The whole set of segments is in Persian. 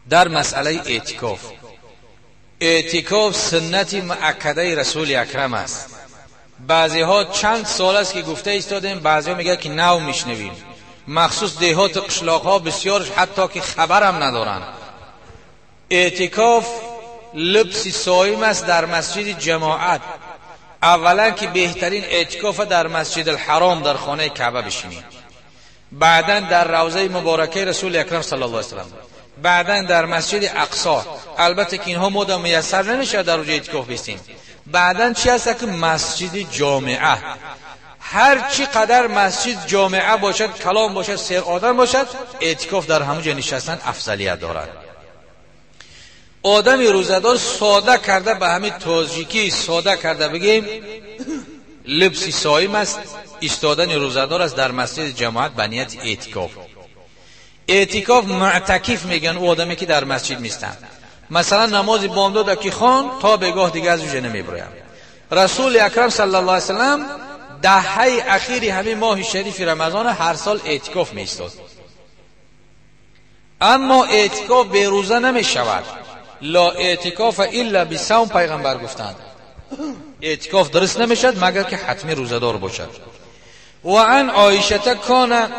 در مسئله اعتکاف. اعتکاف سنتی مؤکده رسول اکرم است. بعضی ها چند سال است که گفته ایستادیم، بعضی ها میگه که نو میشنویم. مخصوص دیهات قشلاق ها بسیارش حتی که خبرم ندارن. اعتکاف لبس صائم است در مسجد جماعت. اولا که بهترین اعتکاف در مسجد الحرام در خانه کعبه بشینید، بعدا در روضه مبارکه رسول اکرم صلی الله علیه و سلم، بعدا در مسجد اقصی. البته که اینها مدام میسر نمیشه در اونجا اعتکاف بستیم. بعدا چی هست که مسجد جامعه، هر چی قدر مسجد جامعه باشد، کلام باشد، سیر آدم باشد، اعتکاف در همونجا نشستن افضلیت دارد. آدمی روزدار ساده کرده، به همین تاجیکی ساده کرده بگیم لبسی صائم است، ایستادن روزدار است در مسجد جماعت به نیت اعتکاف. اعتکاف معتکف میگن او آدمی که در مسجد میستن. مثلا نماز بامداد که خوان تا بگاه دیگه از اونجا نمیبرایم. رسول اکرم صلی الله علیه وسلم دهه اخیر همین ماه شریف رمضان هر سال اعتکاف میستاد. اما اعتکاف به روزه نمیشود. لا اعتکاف الا بصوم پیغمبر گفتند. اعتکاف درست نمیشد مگر که حتمی روزدار باشد. و عن عایشه کان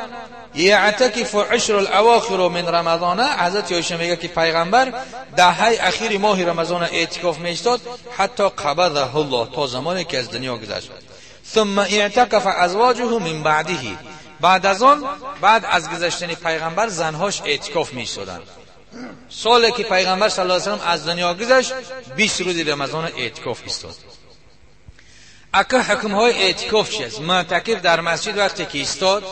یعتکف عشر الاواخر من رمضان. حضرت عایشه میگه که پیغمبر دهه اخیر ماه رمضان اعتکاف میستاد حتی قبضه الله، تا زمانی که از دنیا گذشت. ثم اعتکف ازواجه من بعده. بعد از آن، بعد از گذشتن پیغمبر زنهاش اعتکاف میستادند. سالی که پیغمبر صلی الله علیه و سلم از دنیا گذشت 20 روز رمضان اعتکاف ایستاد. اکا حکم های اعتکاف چیست؟ معتکف در مسجد وقتی که ایستاد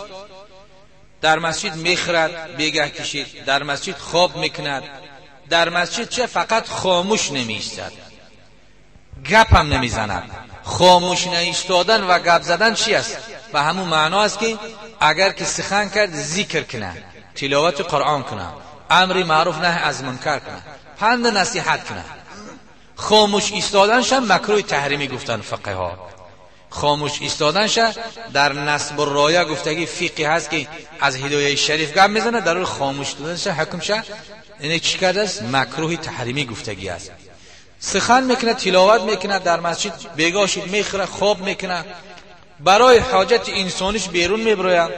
در مسجد میخرد، بیگه کشید، در مسجد خواب میکند، در مسجد چه فقط خاموش نمیایستد، گپ هم نمیزند. خاموش نایستادن و گپ زدن چی است؟ به همون معنا است که اگر که سخن کرد ذکر کنه، تلاوت قرآن کنه، امر معروف نهی از منکر کنه، پند نصیحت کنه. خاموش ایستادنش مکروه تحریمی گفتن فقها. خاموش ایستادنش در نصب الرایه گفتگی فقهی هست که از هدایه شریف گپ میزنه، در خاموش ایستادنش حکمش اینه چی کرده است؟ مکروه تحریمی گفتگی است. سخن میکنه، تلاوت میکنه، در مسجد بیگاه شید میخوره، خواب میکنه، برای حاجت انسانیش بیرون میبره.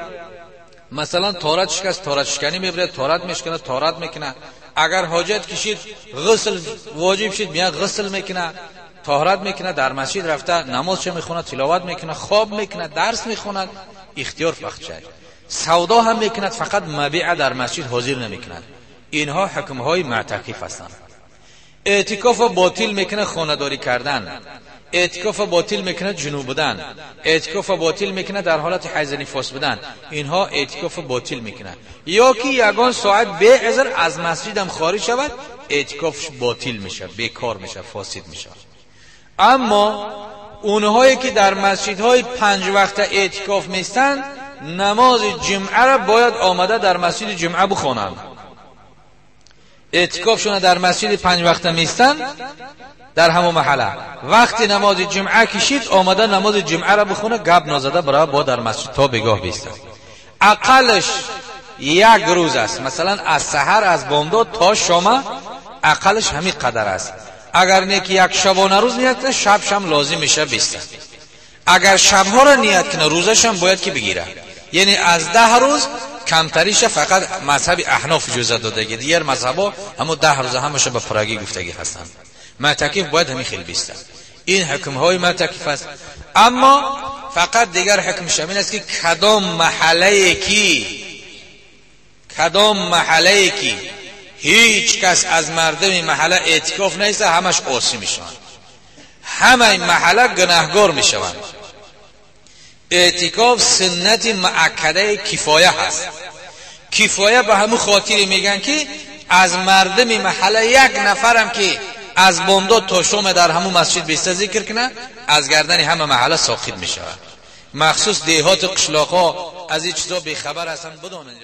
مثلا تارت شکست، تارت شکنی میبره، تارت میشکنه، تارت میکنه. اگر حاجت کشید، غسل واجب شد، میاد غسل میکنه، طهارت میکنه، در مسجد رفته نماز چه میخونه، تلاوت میکنه، خواب میکنه، درس میخونه، اختیار فقط شد. سودا هم میکنه، فقط مبیع در مسجد حاضر نمیکنه. اینها حکم های معتکف هستند. اعتکاف باطل میکنه خانه‌داری کردن، اعتکاف باطل میکنه جنوب بودن، اعتکاف باطل میکنه در حالت حیض نفاس بودن. اینها اعتکاف باطل میکنه. یا که یگان ساعت به عذر از مسجد هم خارج شود، اعتکافش باطل میشه، بیکار میشه، فاسد میشه. اما اونهایی که در مسجدهای 5 وقت اعتکاف میستن، نماز جمعه را باید آمده در مسجد جمعه بخونند. اعتکافشون در مسجد 5 وقت میستن در همون محله. وقتی نماز جمعه کشید آمده نماز جمعه را بخونه، گپ نزده برای با در مسجد تا بگاه بیسته. اقلش 1 روز است. مثلا از سحر از بامداد تا شام اقلش همین قدر است. اگر نیک 1 شبانه روز نیت کنه، شب شم لازم میشه بیسته. اگر شبها را نیت کنه، روزش هم باید که بگیره. یعنی از 10 روز کمتریش فقط مذهب احناف اجازه داده، دیگر مذهبا همون 10 روز همش به پراگی گفتگی هستند. معتکف باید همین خیلی بیسته. این حکم های معتکف است. اما فقط دیگر حکم شامل است که کدام محله کی هیچ کس از مردم محله اعتکاف نیست، همش عاصی میشن، همه این محله گناهگار میشوند. اعتکاف سنت مؤکده کفایه هست. کفایه به همون خاطر میگن که از مردم محله 1 نفرم که از بامداد تا شام در همون مسجد بیسته ذکر کنه، از گردن همه محله ساقط میشه. مخصوص دیهات قشلاق‌ها از این چیزا بیخبر هستن، بدانند.